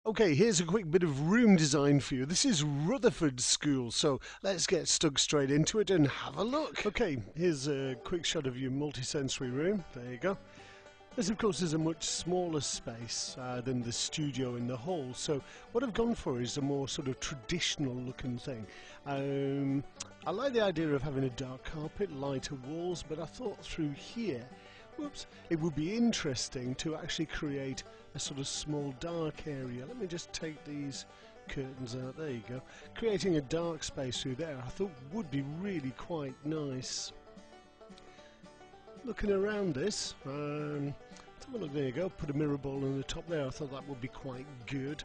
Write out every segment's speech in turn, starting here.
Okay, here's a quick bit of room design for you. This is Rutherford School, so let's get stuck straight into it and have a look. Okay, here's a quick shot of your multi-sensory room. There you go. This, of course, is a much smaller space than the studio in the hall, so what I've gone for is a more sort of traditional looking thing. I like the idea of having a dark carpet, lighter walls, but I thought through here, it would be interesting to actually create a sort of small dark area. Let me just take these curtains out. There you go. Creating a dark space through there I thought would be really quite nice. Looking around this, let's have a look. There you go, put a mirror ball on the top there. I thought that would be quite good.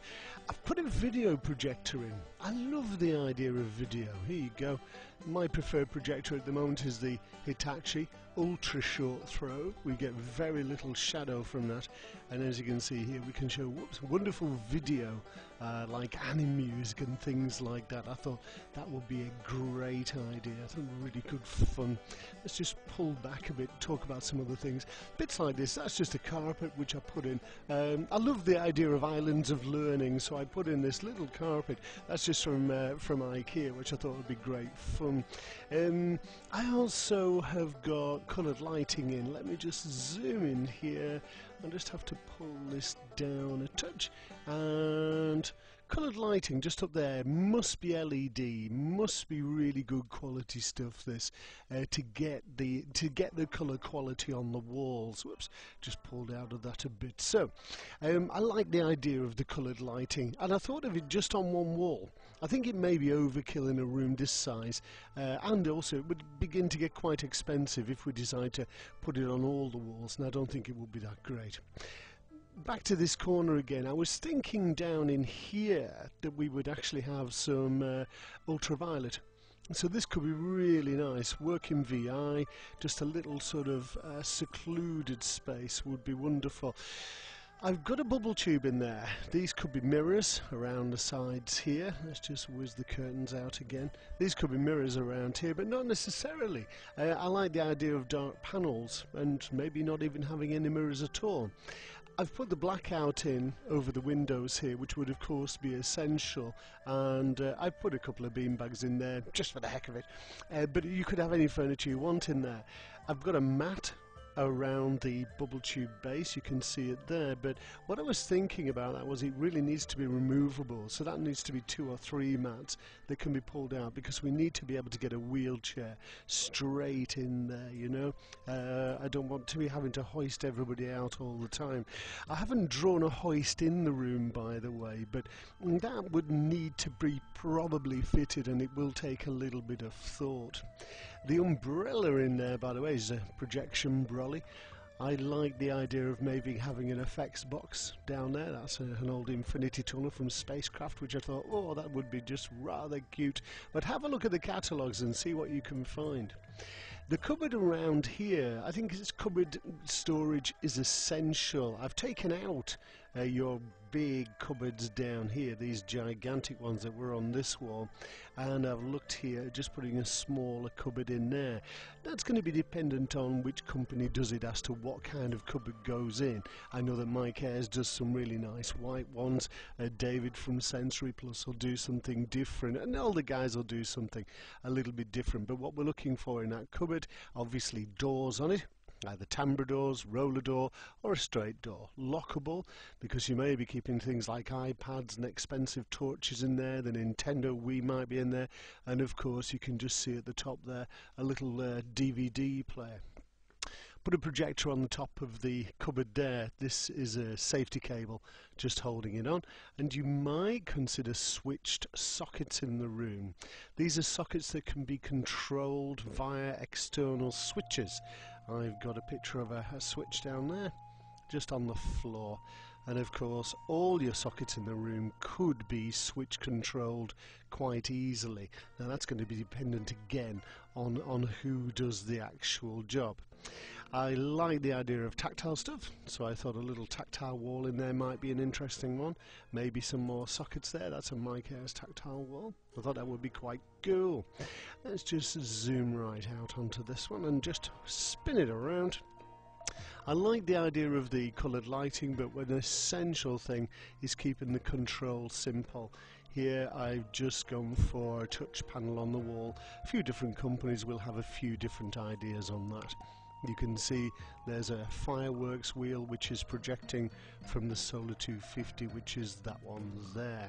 I've put a video projector in. I love the idea of video. Here you go. My preferred projector at the moment is the Hitachi ultra short throw. We get very little shadow from that, and as you can see here we can show wonderful video like anime music and things like that. I thought that would be a great idea. I thought really good fun. Let's just pull back a bit, talk about some other things. Bits like this, that's just a carpet which I put in. I love the idea of islands of learning, so I put in this little carpet. That's just from IKEA, which I thought would be great fun. I also have got coloured lighting in. Let me just zoom in here. I'll just have to pull this down a touch, and coloured lighting just up there must be LED, must be really good quality stuff this to get the colour quality on the walls. Whoops, just pulled out of that a bit. So I like the idea of the coloured lighting, and I thought of it just on one wall. I think it may be overkill in a room this size, and also it would begin to get quite expensive if we decide to put it on all the walls, and I don't think it would be that great. Back to this corner again, I was thinking down in here that we would actually have some ultraviolet. So this could be really nice, working VI, just a little sort of secluded space would be wonderful. I've got a bubble tube in there. These could be mirrors around the sides here. Let's just whiz the curtains out again. These could be mirrors around here, but not necessarily. I like the idea of dark panels and maybe not even having any mirrors at all. I've put the blackout in over the windows here, which would of course be essential, and I've put a couple of beanbags in there just for the heck of it, but you could have any furniture you want in there. I've got a mat around the bubble tube base, you can see it there, but what I was thinking about that was it really needs to be removable, so that needs to be 2 or 3 mats that can be pulled out, because we need to be able to get a wheelchair straight in there, you know. I don't want to be having to hoist everybody out all the time. I haven't drawn a hoist in the room, by the way, but that would need to be probably fitted, and it will take a little bit of thought. The umbrella in there, by the way, is a projection brolly. I like the idea of maybe having an effects box down there. That's an old infinity tunnel from Spacecraft, which I thought, oh, that would be just rather cute. But have a look at the catalogues and see what you can find. The cupboard around here, I think its cupboard storage is essential. I've taken out your big cupboards down here, these gigantic ones that were on this wall, and I've looked here just putting a smaller cupboard in there. That's going to be dependent on which company does it as to what kind of cupboard goes in. I know that Mike Ayres does some really nice white ones, David from Sensory Plus will do something different, and all the guys will do something a little bit different, but what we're looking for in that cupboard, obviously doors on it, either tambour doors, roller door or a straight door. Lockable, because you may be keeping things like iPads and expensive torches in there. The Nintendo Wii might be in there, and of course you can just see at the top there a little DVD player. Put a projector on the top of the cupboard there. This is a safety cable just holding it on, and you might consider switched sockets in the room. These are sockets that can be controlled via external switches. I've got a picture of a switch down there just on the floor, and of course all your sockets in the room could be switch controlled quite easily. Now that's going to be dependent again on who does the actual job. I like the idea of tactile stuff, so I thought a little tactile wall in there might be an interesting one. Maybe some more sockets there. That's a Mike Ayres tactile wall. I thought that would be quite cool. Let's just zoom right out onto this one and just spin it around. I like the idea of the coloured lighting, but an essential thing is keeping the control simple. Here I've just gone for a touch panel on the wall. A few different companies will have a few different ideas on that. You can see there's a fireworks wheel which is projecting from the Solar 250, which is that one there.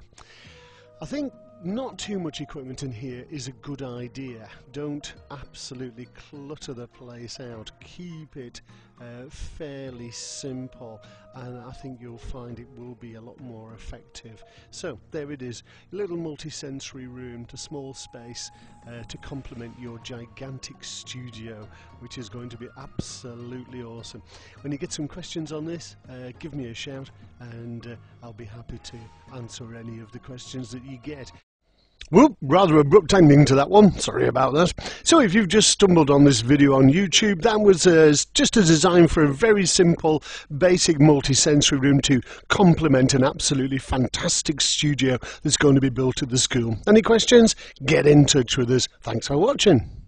I think not too much equipment in here is a good idea. Don't absolutely clutter the place out. Keep it fairly simple, and I think you'll find it will be a lot more effective. So there it is, a little multi-sensory room, to small space to complement your gigantic studio, which is going to be absolutely awesome. When you get some questions on this, give me a shout, and I'll be happy to answer any of the questions that you get. Whoop, rather abrupt ending to that one, sorry about that. So if you've just stumbled on this video on YouTube, that was just a design for a very simple, basic multi-sensory room to complement an absolutely fantastic studio that's going to be built at the school. Any questions? Get in touch with us. Thanks for watching.